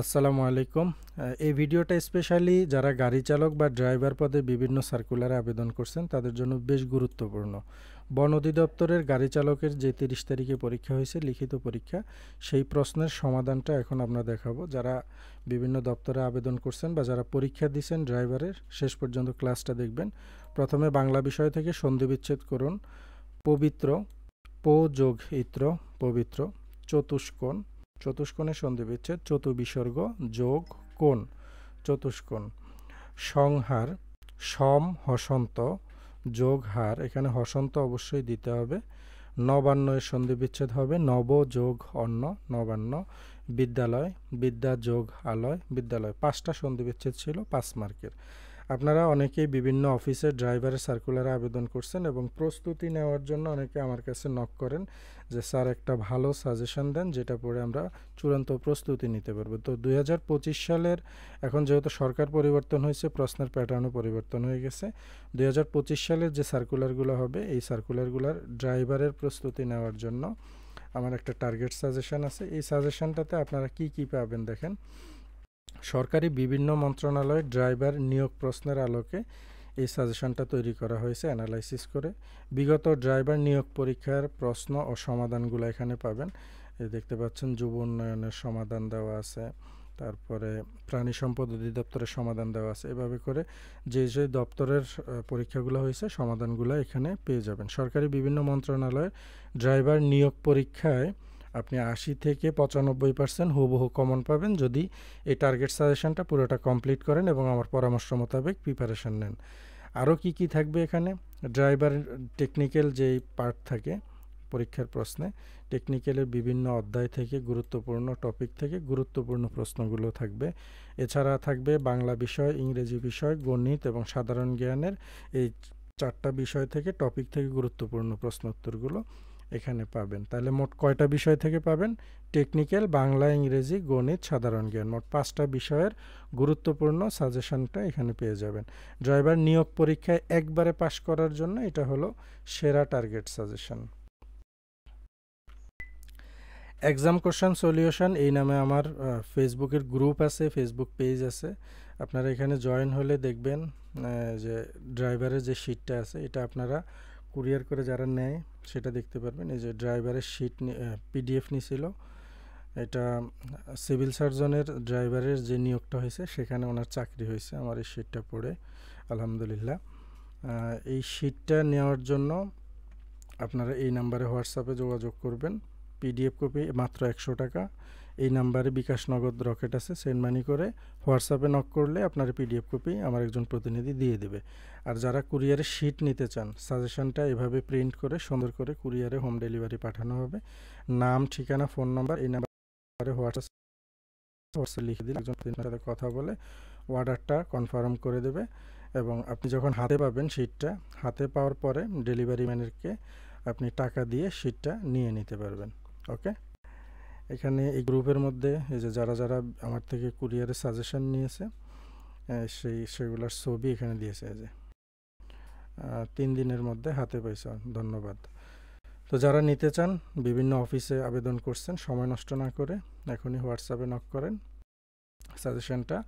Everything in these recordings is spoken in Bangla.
আসসালামু আলাইকুম। এই ভিডিওটা স্পেশালি যারা গাড়ি চালক বা ড্রাইভার পদে বিভিন্ন সার্কুলারে আবেদন করছেন তাদের জন্য বেশ গুরুত্বপূর্ণ। বন অধিদপ্তরের গাড়ি চালকের যে 30 তারিখে পরীক্ষা হয়েছে, লিখিত পরীক্ষা, সেই প্রশ্নের সমাধানটা এখন আমরা দেখাবো। যারা বিভিন্ন দপ্তরে আবেদন করছেন বা যারা পরীক্ষা দিয়েছেন ড্রাইভারের, শেষ পর্যন্ত ক্লাসটা দেখবেন। প্রথমে বাংলা বিষয় থেকে সন্ধিবিচ্ছেদ করুন। পবিত্র, পো যোগ ইত্র, পবিত্র। চতুষ্কোণ, চতুষ্কোণের সন্ধিবিচ্ছেদ, চতুবিসর্গ যোগ কোণ, চতুষ্কোণ। সংহার, সম হসন্ত যোগ হার, এখানে হসন্ত অবশ্যই দিতে হবে। নবান্ন এর সন্ধিবিচ্ছেদ হবে নব যোগ অন্ন, নবান্ন। বিদ্যালয়, বিদ্যা যোগ আলয়, বিদ্যালয়। 5টা সন্ধিবিচ্ছেদ ছিল 5 মার্কের। আপনারা অনেকেই বিভিন্ন অফিসে ড্রাইভারের সার্কুলারে আবেদন করছেন এবং প্রস্তুতি নেওয়ার জন্য অনেকে আমার কাছে নক করেন যে স্যার একটা ভালো সাজেশন দেন যেটা পড়ে আমরা চূড়ান্ত প্রস্তুতি নিতে পারবো। তো 2025 সালের, এখন যেহেতু সরকার পরিবর্তন হয়েছে, প্রশ্নের প্যাটার্নও পরিবর্তন হয়ে গেছে। 2025 সালের যে সার্কুলারগুলো হবে, এই সার্কুলারগুলোর ড্রাইভারের প্রস্তুতি নেওয়ার জন্য আমার একটা টার্গেট সাজেশন আছে। এই সাজেশনটাতে আপনারা কি কি পাবেন দেখেন। সরকারি বিভিন্ন মন্ত্রণালয় ড্রাইভার নিয়োগ প্রশ্নের আলোকে এই সাজেশনটা তৈরি করা হয়েছে অ্যানালাইসিস করে। বিগত ড্রাইভার নিয়োগ পরীক্ষার প্রশ্ন ও সমাধানগুলো এখানে পাবেন। এই দেখতে পাচ্ছেন যুব উন্নয়নের সমাধান দেওয়া আছে, তারপরে প্রাণী সম্পদ অধিদপ্তরের সমাধান দেওয়া আছে। এভাবে করে যে যে দপ্তরের পরীক্ষাগুলো হয়েছে সমাধানগুলো এখানে পেয়ে যাবেন। সরকারি বিভিন্ন মন্ত্রণালয়ের ড্রাইভার নিয়োগ পরীক্ষায় আপনি 80 থেকে 95% হুবহু কমন পাবেন যদি এই টার্গেট সাজেশনটা পুরোটা কমপ্লিট করেন এবং আমার পরামর্শ মোতাবেক প্রিপারেশন নেন। আরও কি কি থাকবে এখানে, ড্রাইভার টেকনিক্যাল যেই পার্ট থাকে পরীক্ষার প্রশ্নে, টেকনিক্যালের বিভিন্ন অধ্যায় থেকে গুরুত্বপূর্ণ টপিক থেকে গুরুত্বপূর্ণ প্রশ্নগুলো থাকবে। এছাড়া থাকবে বাংলা বিষয়, ইংরেজি বিষয়, গণিত এবং সাধারণ জ্ঞানের এই 4টা বিষয় থেকে টপিক থেকে গুরুত্বপূর্ণ প্রশ্ন উত্তরগুলো এখানে পাবেন। তাহলে মোট কয়টা বিষয় থেকে পাবেন? টেকনিক্যাল, বাংলা, ইংরেজি, গণিত, সাধারণ জ্ঞান, মোট 5টা বিষয়ের গুরুত্বপূর্ণ সাজেশনটা এখানে পেয়ে যাবেন। ড্রাইভার নিয়োগ পরীক্ষায় একবারে পাশ করার জন্য এটা হলো সেরা target suggestion. Exam question solution এই নামে আমার ফেসবুকের গ্রুপ আছে, ফেসবুক পেজ আছে। আপনারা এখানে জয়েন হলে দেখবেন যে ড্রাইভারের যে শিটটা আছে এটা আপনারা কুরিয়ার করে যারা নেয় সেটা দেখতে পারবেন। এই যে ড্রাইভারের শিট পিডিএফ নিছিল, এটা সিভিল সার্জনের ড্রাইভারের যে নিয়োগটা হয়েছে সেখানে ওনার চাকরি হয়েছে। আমার এই শিটটা পড়ে আলহামদুলিল্লাহ। এই শিটটা নেওয়ার জন্য আপনারা এই নাম্বারে হোয়াটসঅ্যাপে যোগাযোগ করবেন। পিডিএফ কপি মাত্র 100 টাকা। এই নাম্বারে বিকাশ নগদ রকেট আছে, সেন্ড মানি করে হোয়াটসঅ্যাপে নক করলে আপনার পিডিএফ কপি আমার একজন প্রতিনিধি দিয়ে দেবে। আর যারা কুরিয়ারে শিট নিতে চান, সাজেশনটা এভাবে প্রিন্ট করে সুন্দর করে কুরিয়ারে হোম ডেলিভারি পাঠানো হবে। নাম, ঠিকানা, ফোন নাম্বার এই নাম্বারে হোয়াটসঅ্যাপ লিখে দিলে একজন প্রতিনিধির সাথে কথা বলে অর্ডারটা কনফার্ম করে দেবে এবং আপনি যখন হাতে পাবেন শিটটা, হাতে পাওয়ার পরে ডেলিভারি ম্যানেরকে আপনি টাকা দিয়ে শিটটা নিয়ে নিতে পারবেন। ওকে, এখানে এই গ্রুপের মধ্যে এই যে যারা যারা আমার থেকে কুরিয়ারে সাজেশন নিয়েছে সেগুলোর ছবি এখানে দিয়েছে। এই যে 3 দিনের মধ্যে হাতে পাইছে, ধন্যবাদ। তো যারা নিতে চান, বিভিন্ন অফিসে আবেদন করছেন, সময় নষ্ট না করে এখনই হোয়াটসঅ্যাপে নক করেন, সাজেশনটা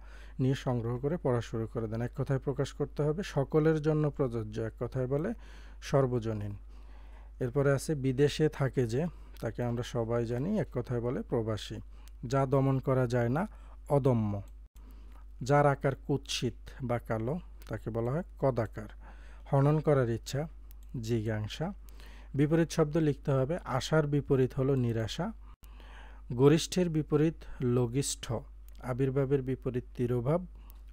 নিয়ে সংগ্রহ করে পড়া শুরু করে দেন। এক কথায় প্রকাশ করতে হবে সকলের জন্য প্রযোজ্য, এক কথায় বলে সর্বজনীন। এরপরে আছে বিদেশে থাকে যে, তাকে আমরা সবাই জানি এক কথায় বলে প্রবাসী। যা দমন করা যায় না অদম্য। যার আকার কুৎসিত বা কালো তাকে বলা হয় কদাকার। হনন করার ইচ্ছা জিজ্ঞাসা। বিপরীত শব্দ লিখতে হবে। আশার বিপরীত হলো নিরাশা। গরিষ্ঠের বিপরীত লঘিষ্ঠ। আবির্ভাবের বিপরীত তিরোভাব।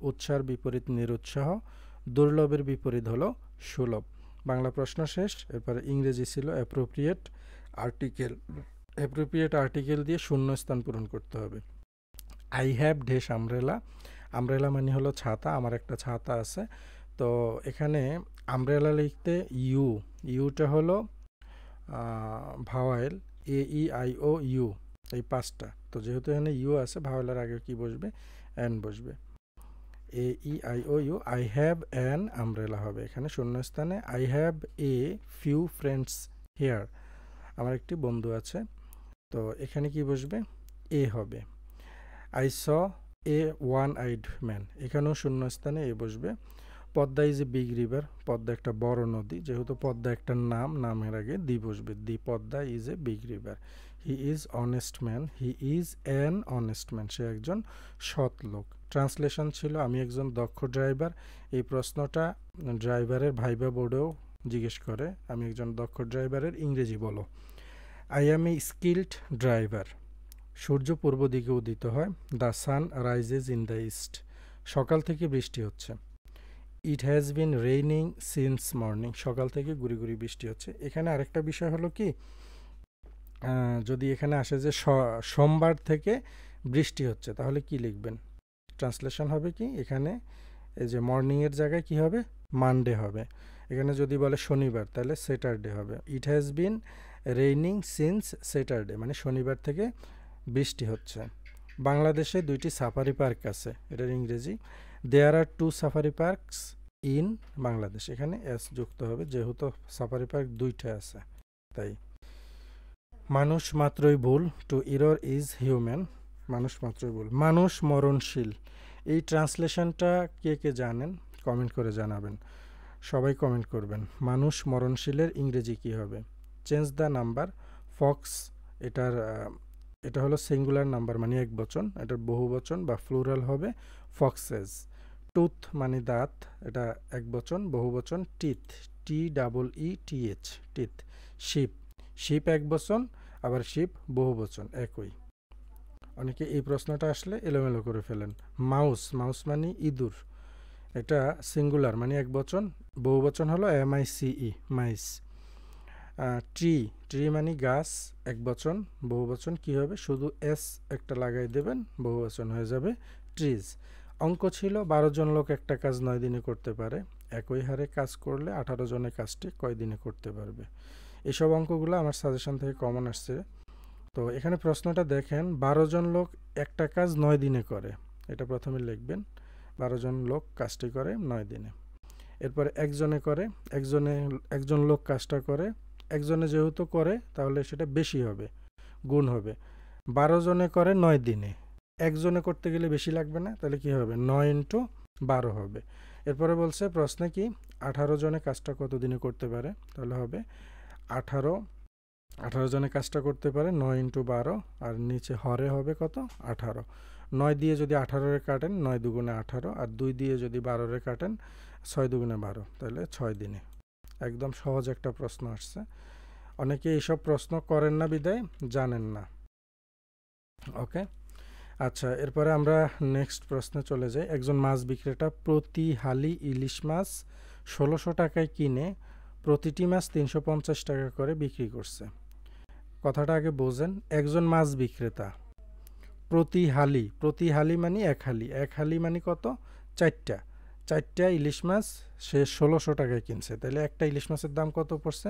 উৎসার বিপরীত নিরুৎসাহ। দুর্লভের বিপরীত হলো সুলভ। বাংলা প্রশ্ন শেষ। এরপরে ইংরেজি ছিল অ্যাপ্রোপ্রিয়েট আর্টিকেল। অ্যাপ্রোপ্রিয়েট আর্টিকেল দিয়ে শূন্যস্থান পূরণ করতে হবে। I have dash umbrella. Umbrella মানে হলো ছাতা, আমার একটা ছাতা আছে। তো এখানে আমব্রেলা লিখতে ইউটা হলো ভাওয়েল, AEIOU, এই 5টা। তো যেহেতু এখানে ইউ আছে, ভাওয়েলের আগে কি বসবে? এন বসবে। AEIOU, I have an umbrella হবে এখানে শূন্যস্থানে। I have a few friends here, আমার একটি বন্ধু আছে। তো এখানে কি বসবে? এ হবে। I saw A one eyed man, এখানেও শূন্যস্থানে এ বসবে। Padma is a big river, Padma একটা বড় নদী, যেহেতু পদ্মা একটা নাম, নামের আগে দি বসবে, the Padma is a big river. He is honest man, he is an honest man, সে একজন সৎ লোক। ট্রান্সলেশন ছিল আমি একজন দক্ষ ড্রাইভার। এই প্রশ্নটা ড্রাইভারের ভাইবা বোর্ডেও জিজ্ঞেস করে, আমি একজন দক্ষ ড্রাইভারের ইংরেজি বলো। I am a skilled driver, সূর্য পূর্ব দিকে উদিত হয়। The sun rises in the east, সকাল থেকে বৃষ্টি হচ্ছে। It has been raining since morning, সকাল থেকে গুড়ি গুড়ি বৃষ্টি হচ্ছে। এখানে আরেকটা বিষয় হলো কি, যদি এখানে আসে যে সোমবার থেকে বৃষ্টি হচ্ছে, তাহলে কি লিখবেন? ট্রান্সলেশন হবে কি, এখানে এই যে মর্নিংয়ের জায়গায় কি হবে, মানডে হবে। এখানে যদি বলে শনিবার, তাহলে স্যাটারডে হবে। ইট has been raining since Saturday, মানে শনিবার থেকে বৃষ্টি হচ্ছে। বাংলাদেশে 2টি সাফারি পার্ক আছে, এটার ইংরেজি। দেয়ার আর 2 সাফারি পার্কস ইন বাংলাদেশ, এখানে এস যুক্ত হবে যেহেতু সাফারি পার্ক 2টা আছে তাই। মানুষ মাত্রই ভুল, টু ইরর ইজ হিউম্যান, মানুষ মাত্রই ভুল। মানুষ মরণশীল, এই ট্রান্সলেশনটা কে কে জানেন কমেন্ট করে জানাবেন, সবাই কমেন্ট করবেন। মানুষ মরণশীলের ইংরেজি কী হবে? চেঞ্জ দ্য নাম্বার, ফক্স, এটা হলো সিঙ্গুলার নাম্বার মানে এক বচন, এটার বহু বচন বা ফ্লুরাল হবে ফক্সেস। টুথ মানে দাঁত, এটা এক বচন, বহু বচন teeth, TEETH, teeth. Ship, ship এক বচন, আবার শিপ বহু বচন, একই। অনেকে এই প্রশ্নটা আসলে এলোমেলো করে ফেলেন। মাউস, মাউস মানে ইঁদুর, এটা সিঙ্গুলার মানে এক বচন, বহু বচন হলো MICE, মাইস। ট্রি, ট্রি মানে গাছ, এক বচন, বহু বচন কী হবে, শুধু এস একটা লাগাই দেবেন, বহু বচন হয়ে যাবে ট্রিজ। অঙ্ক ছিল 12 জন লোক একটা কাজ 9 দিনে করতে পারে, একই হারে কাজ করলে 18 জনের কাজটি কয় দিনে করতে পারবে। এসব অঙ্কগুলো আমার সাজেশন থেকে কমন আসছে। তো এখানে প্রশ্নটা দেখেন, 12 জন লোক একটা কাজ 9 দিনে করে, এটা প্রথমে লিখবেন, 12 জন লোক কাজটি করে 9 দিনে। এরপরে একজনে করে, একজন লোক কাজটা করে, একজনে যেহেতু করে তাহলে সেটা বেশি হবে, গুণ হবে। 12 জনে করে 9 দিনে, একজনে করতে গেলে বেশি লাগবে না, তাহলে কি হবে, 9 ইন্টু 12 হবে। এরপরে বলছে প্রশ্নে কি 18 জনে কাজটা কত দিনে করতে পারে, তাহলে হবে 18 জনে কাজটা করতে পারে 9 ইন্টু 12, আর নিচে হরে হবে কত, 18। 9 দিয়ে যদি 18 কাটেন 9 দুগুণে 18, আর 2 দিয়ে যদি 12 কাটেন 6 দুগুণে 12, তাহলে 6 দিনে। একদম সহজ একটা প্রশ্ন আসছে, অনেকে এইসব প্রশ্ন করেন না বিদায় জানেন না। ওকে, আচ্ছা, এরপরে আমরা নেক্সট প্রশ্নে চলে যাই। একজন মাছ বিক্রেতা প্রতি হালি ইলিশ মাছ 1600 টাকায় কিনে প্রতিটি মাছ 350 টাকা করে বিক্রি করছে। কথাটা আগে বোঝেন, একজন মাছ বিক্রেতা প্রতি হালি মানে এক হালি মানে কত, 4টা ইলিশ মাছ সে 1600 টাকায় কিনছে, তাহলে একটা ইলিশ মাছের দাম কত পড়ছে,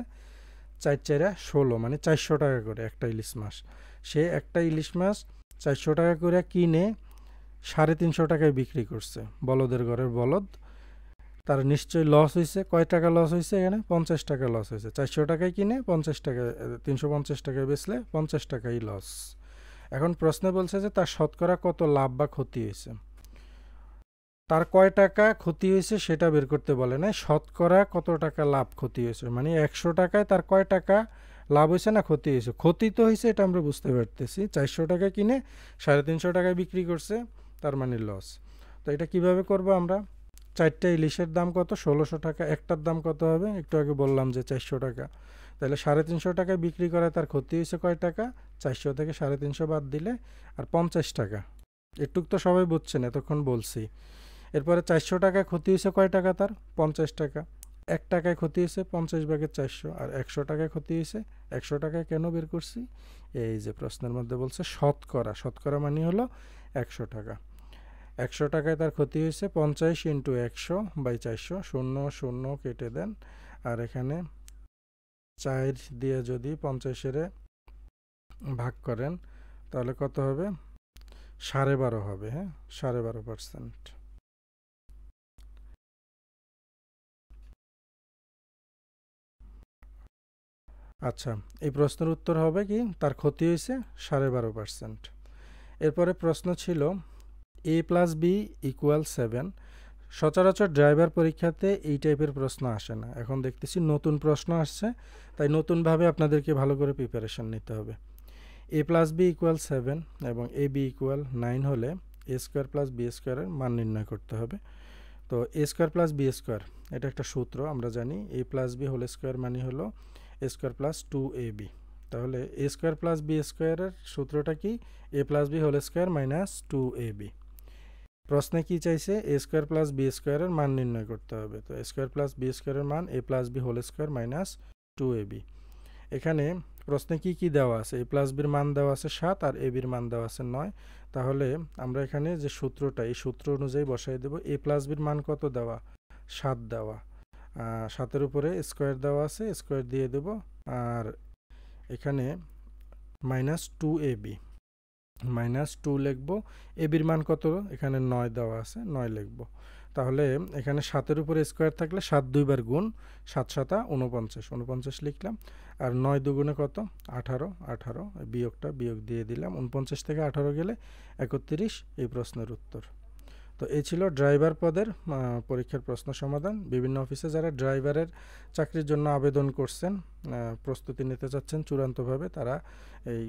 4 4 16 মানে 400 টাকা করে একটা ইলিশ মাছ। সে একটা ইলিশ মাছ 400 টাকা করে কিনে 350 টাকায় বিক্রি করছে, বলদের ঘরের বলদ। তার নিশ্চয়ই লস হয়েছে, কয় টাকা লস হয়েছে, এখানে 50 টাকা লস হয়েছে। 400 টাকায় কিনে 50 টাকা 350 টাকায় বেচলে 50 টাকাই লস। এখন প্রশ্নে বলছে যে তার শতকরা কত লাভ বা ক্ষতি হয়েছে, তার কয় টাকা ক্ষতি হয়েছে সেটা বের করতে বলে না, শতকরা কত টাকা লাভ ক্ষতি হয়েছে, মানে 100 টাকায় তার কয় টাকা লাভ হয়েছে না ক্ষতি হয়েছে। ক্ষতি তো হয়েছে, এটা আমরা বুঝতে পারতেছি, 400 টাকা কিনে 350 টাকায় বিক্রি করছে, তার মানে লস। তো এটা কিভাবে করব আমরা, 4টা ইলিশের দাম কত, 1600 টাকা, একটার দাম কত হবে, একটু আগে বললাম যে 400 টাকা, তাহলে 350 টাকায় বিক্রি করায় তার ক্ষতি হয়েছে কয় টাকা, 400 থেকে 350 বাদ দিলে আর 50 টাকা। একটু তো সবাই বুঝছেন, এতক্ষণ বলছি। এরপরে 400 টাকায় ক্ষতি হয়েছে কয় টাকা, তার 50 টাকা। 1 টাকায় ক্ষতি হয়েছে 50 ভাগের 400, আর 100 টাকায় ক্ষতি হয়েছে 100 টাকায়। কেন বের করছি, এই যে প্রশ্নের মধ্যে বলছে শতকরা, শতকরা মানে হলো 100 টাকা। 100 টাকায় তার ক্ষতি হয়েছে 50 ইন্টু 100 বাই 400, 0 0 কেটে দেন, আর এখানে 4 দিয়ে যদি 50-এর ভাগ করেন তাহলে কত হবে, 12.5 হবে, হ্যাঁ 12.5%। আচ্ছা, এই প্রশ্নের উত্তর হবে কি, তার ক্ষতি হয়েছে 12.5%। এরপরে প্রশ্ন ছিল a + b = 7। সচরাচর ড্রাইভার পরীক্ষাতে এই টাইপের প্রশ্ন আসে না। এখন দেখতেছি নতুন প্রশ্ন আসছে, তাই নতুনভাবে আপনাদেরকে ভালো করে প্রিপারেশন নিতে হবে। a + b = 7 এবং ab = 9 হলে a² + b² এর মান নির্ণয় করতে হবে। তো a² + b² এটা একটা সূত্র, আমরা জানি a + b হোল স্কোয়ার মানে হলো a² + 2ab। তাহলে a² + b² এর সূত্রটা কি? a + b whole square minus 2ab। প্রশ্নে কি চাইছে? a² + b² এর মান নির্ণয় করতে হবে। তো a² + b² এর মান a + b whole square minus 2ab। এখানে প্রশ্নে কি কি দেওয়া আছে? a + b এর মান দেওয়া আছে 7 আর ab এর মান দেওয়া আছে 9। তাহলে আমরা এখানে যে সূত্রটা, এই সূত্র অনুযায়ী বসাই দেব। a + b এর মান কত দেওয়া? 7 দেওয়া। 7 এর উপরে স্কোয়ার দেওয়া আছে, স্কোয়ার দিয়ে দেব। আর এখানে মাইনাস 2ab, -2 লিখব। এবির মান কত? এখানে 9 দেওয়া আছে, 9 লিখব। তাহলে এখানে 7 এর উপরে স্কোয়ার থাকলে 7 দুইবার গুণ, 7 7 49, 49 লিখলাম। আর 9 দুগুণে কত? 18, 18 বিয়োগটা বিয়োগ দিয়ে দিলাম। 49 থেকে 18 গেলে 31 এই প্রশ্নের উত্তর। তো এই ছিল ড্রাইভার পদের পরীক্ষার প্রশ্ন সমাধান। বিভিন্ন অফিসে যারা ড্রাইভারের চাকরির জন্য আবেদন করছেন, প্রস্তুতি নিতে চাচ্ছেন চূড়ান্তভাবে, তারা এই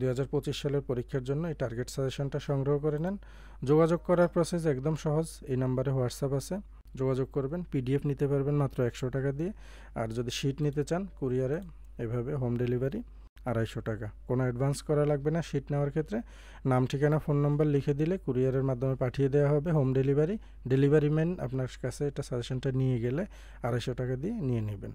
2025 সালের পরীক্ষার জন্য এই টার্গেট সাজেশনটা সংগ্রহ করে নেন। যোগাযোগ করার প্রসেস একদম সহজ। এই নাম্বারে হোয়াটসঅ্যাপ আছে, যোগাযোগ করবেন। পিডিএফ নিতে পারবেন মাত্র 100 টাকা দিয়ে। আর যদি শিট নিতে চান কুরিয়ারে, এভাবে হোম ডেলিভারি 250 টাকা। কোনো অ্যাডভান্স করা লাগবে না শিট নেওয়ার ক্ষেত্রে। নাম, ঠিকানা, ফোন নম্বর লিখে দিলে কুরিয়ারের মাধ্যমে পাঠিয়ে দেওয়া হবে। হোম ডেলিভারি, ডেলিভারি ম্যান আপনার কাছে এটা সাজেশনটা নিয়ে গেলে 250 টাকা দিয়ে নিয়ে নেবেন।